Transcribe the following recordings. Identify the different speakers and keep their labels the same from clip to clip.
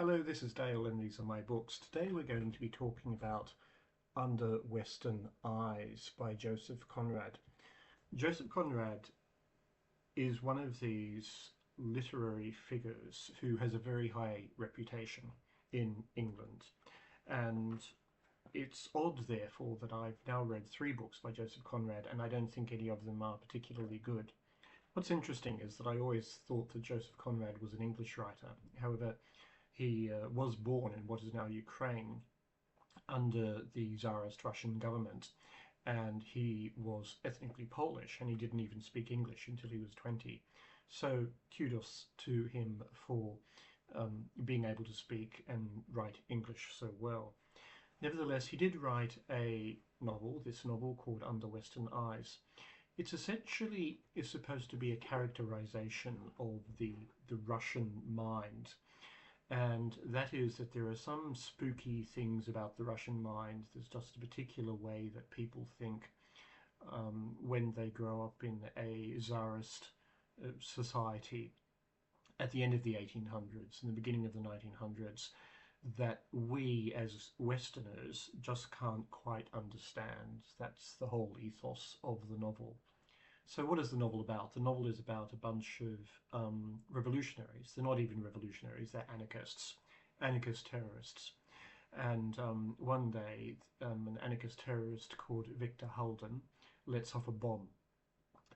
Speaker 1: Hello, this is Dale and these are my books. Today we're going to be talking about Under Western Eyes by Joseph Conrad. Joseph Conrad is one of these literary figures who has a very high reputation in England, and it's odd therefore that I've now read three books by Joseph Conrad and I don't think any of them are particularly good. What's interesting is that I always thought that Joseph Conrad was an English writer. However, he was born in what is now Ukraine under the Tsarist Russian government, and he was ethnically Polish, and he didn't even speak English until he was 20. So kudos to him for being able to speak and write English so well. Nevertheless, he did write a novel, this novel called Under Western Eyes. It's essentially is supposed to be a characterization of the Russian mind, and that is that there are some spooky things about the Russian mind. There's just a particular way that people think when they grow up in a Tsarist society at the end of the 1800s and the beginning of the 1900s that we as Westerners just can't quite understand. That's the whole ethos of the novel. So what is the novel about? The novel is about a bunch of revolutionaries. They're not even revolutionaries, they're anarchists, anarchist terrorists. And one day, an anarchist terrorist called Victor Halden lets off a bomb,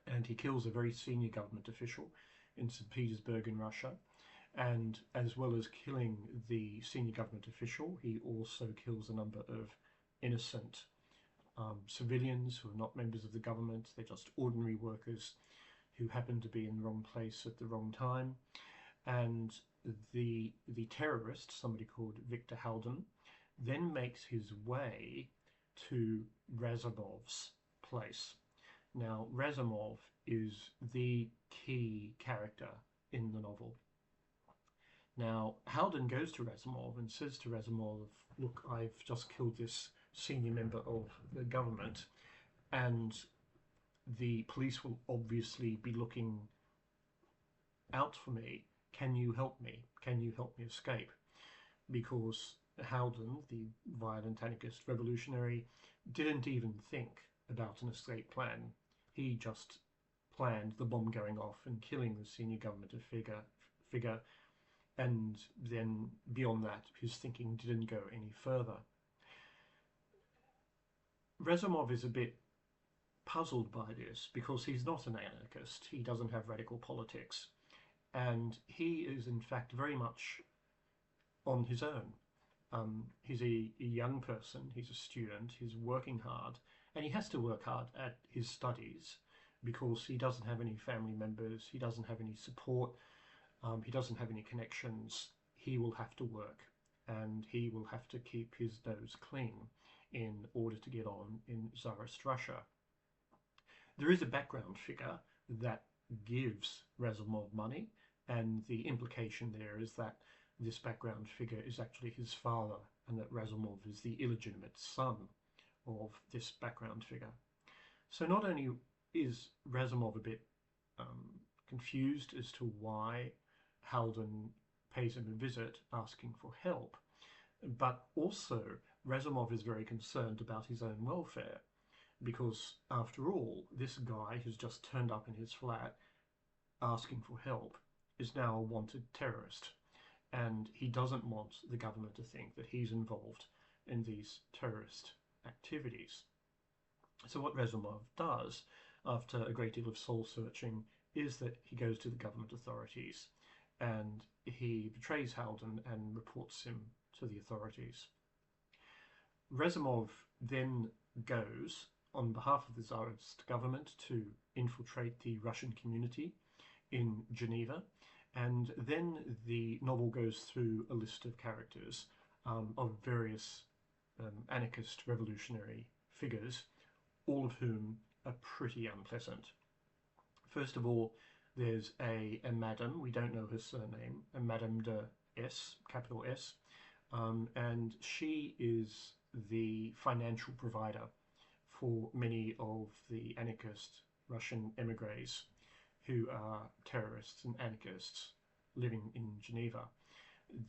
Speaker 1: and he kills a very senior government official in St. Petersburg in Russia. And as well as killing the senior government official, he also kills a number of innocent civilians who are not members of the government. They're just ordinary workers who happen to be in the wrong place at the wrong time. And the terrorist, somebody called Victor Halden, then makes his way to Razumov's place. Now, Razumov is the key character in the novel. Now, Halden goes to Razumov and says to Razumov, look, I've just killed this senior member of the government, and the police will obviously be looking out for me. Can you help me? Can you help me escape? Because Halden, the violent anarchist revolutionary, didn't even think about an escape plan. He just planned the bomb going off and killing the senior government figure, and then beyond that, his thinking didn't go any further. Razumov is a bit puzzled by this because he's not an anarchist. He doesn't have radical politics, and he is in fact very much on his own. He's a young person, he's a student, he's working hard, and he has to work hard at his studies because he doesn't have any family members, he doesn't have any support, he doesn't have any connections. He will have to work, and he will have to keep his nose clean in order to get on in Tsarist Russia. There is a background figure that gives Razumov money, and the implication there is that this background figure is actually his father, and that Razumov is the illegitimate son of this background figure. So not only is Razumov a bit confused as to why Halden pays him a visit asking for help, but also Razumov is very concerned about his own welfare, because after all, this guy who's just turned up in his flat asking for help is now a wanted terrorist, and he doesn't want the government to think that he's involved in these terrorist activities. So what Razumov does, after a great deal of soul searching, is that he goes to the government authorities and he betrays Halden and reports him to the authorities. Razumov then goes on behalf of the Tsarist government to infiltrate the Russian community in Geneva, and then the novel goes through a list of characters of various anarchist revolutionary figures, all of whom are pretty unpleasant. First of all, there's a madam, we don't know her surname, a Madame de S, capital S, and she is the financial provider for many of the anarchist Russian emigres who are terrorists and anarchists living in Geneva.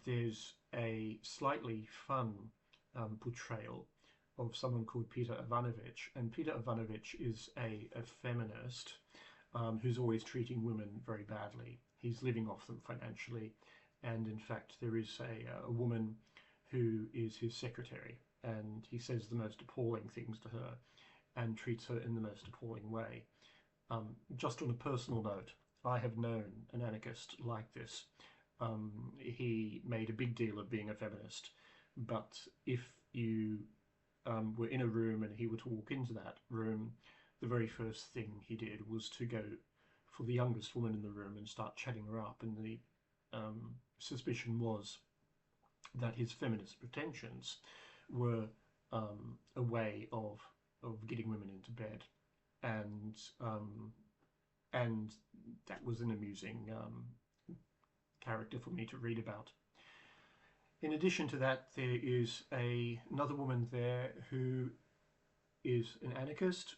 Speaker 1: there's a slightly fun portrayal of someone called Peter Ivanovich, and Peter Ivanovich is a feminist who's always treating women very badly. He's living off them financially, and in fact there is a woman who is his secretary, and he says the most appalling things to her and treats her in the most appalling way. Just on a personal note, I have known an anarchist like this. He made a big deal of being a feminist, but if you were in a room and he were to walk into that room, the very first thing he did was to go for the youngest woman in the room and start chatting her up. And the suspicion was that his feminist pretensions were a way of getting women into bed, and and that was an amusing character for me to read about. In addition to that, there is another woman there who is an anarchist,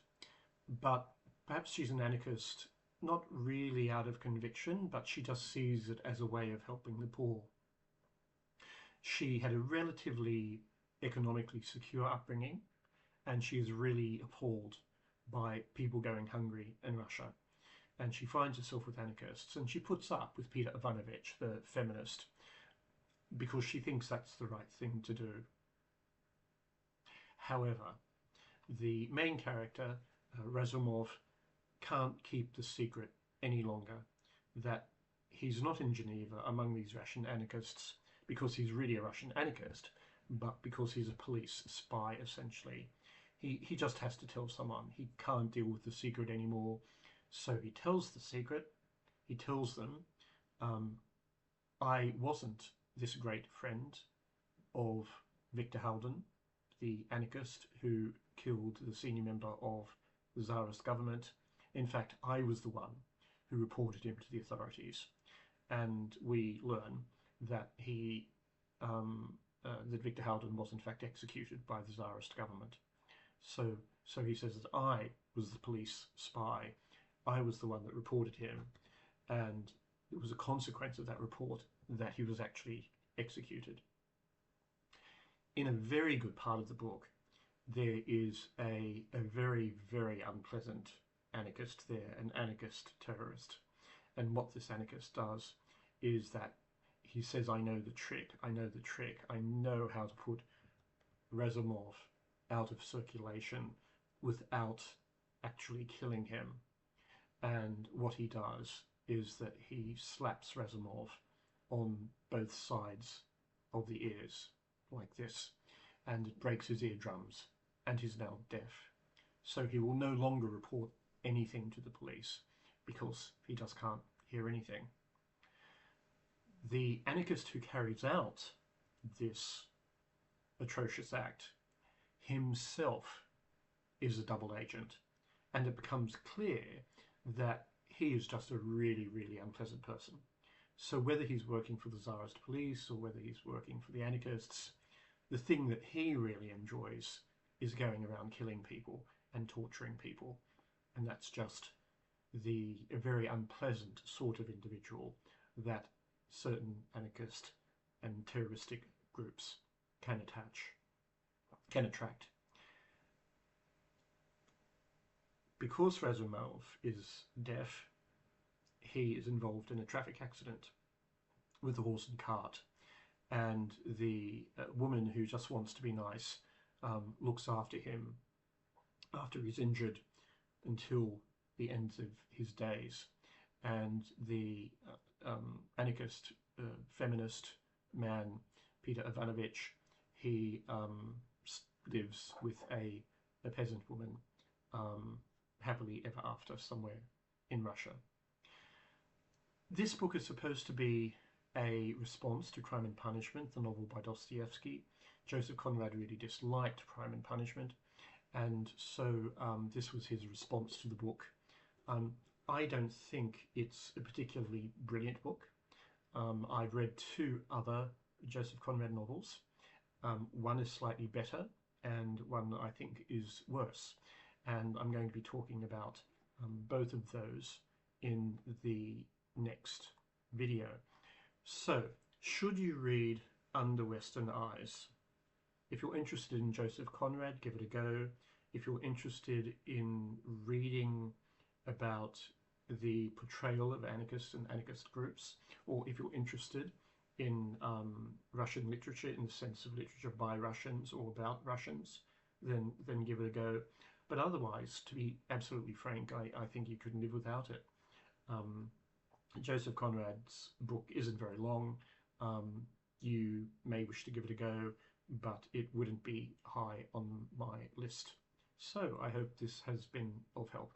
Speaker 1: but perhaps she's an anarchist not really out of conviction, but she just sees it as a way of helping the poor. She had a relatively economically secure upbringing, and she is really appalled by people going hungry in Russia. And she finds herself with anarchists, and she puts up with Peter Ivanovich, the feminist, because she thinks that's the right thing to do. However, the main character, Razumov, can't keep the secret any longer that he's not in Geneva among these Russian anarchists because he's really a Russian anarchist, but because he's a police spy, essentially. He just has to tell someone. He can't deal with the secret anymore, so he tells the secret. He tells them, I wasn't this great friend of Viktor Haldon, the anarchist who killed the senior member of the Tsarist government. In fact, I was the one who reported him to the authorities, and we learn that that Viktor Haldon was in fact executed by the Tsarist government. So he says that I was the police spy. I was the one that reported him, and it was a consequence of that report that he was actually executed. In a very good part of the book, there is a very, very unpleasant anarchist there, an anarchist terrorist. And what this anarchist does is that he says, I know the trick, I know the trick, I know how to put Razumov out of circulation without actually killing him. And what he does is that he slaps Razumov on both sides of the ears, like this, and it breaks his eardrums, and he's now deaf. So he will no longer report anything to the police because he just can't hear anything. The anarchist who carries out this atrocious act himself is a double agent, and it becomes clear that he is just a really, really unpleasant person. So whether he's working for the Tsarist police or whether he's working for the anarchists, the thing that he really enjoys is going around killing people and torturing people. And that's just the very unpleasant sort of individual that certain anarchist and terroristic groups can attract. Because Razumov is deaf, he is involved in a traffic accident with a horse and cart, and the woman who just wants to be nice looks after him after he's injured until the end of his days. And the anarchist, feminist man, Peter Ivanovich, he lives with a peasant woman happily ever after somewhere in Russia. This book is supposed to be a response to Crime and Punishment, the novel by Dostoevsky. Joseph Conrad really disliked Crime and Punishment, and so this was his response to the book. I don't think it's a particularly brilliant book. I've read two other Joseph Conrad novels. One is slightly better, and one I think is worse. And I'm going to be talking about both of those in the next video. So, Should you read Under Western Eyes? If you're interested in Joseph Conrad, give it a go. If you're interested in reading about the portrayal of anarchists and anarchist groups, or if you're interested in Russian literature in the sense of literature by Russians or about Russians, then give it a go. But otherwise, to be absolutely frank, I think you could live without it. Um, Joseph Conrad's book isn't very long. You may wish to give it a go, but it wouldn't be high on my list. So I hope this has been of help.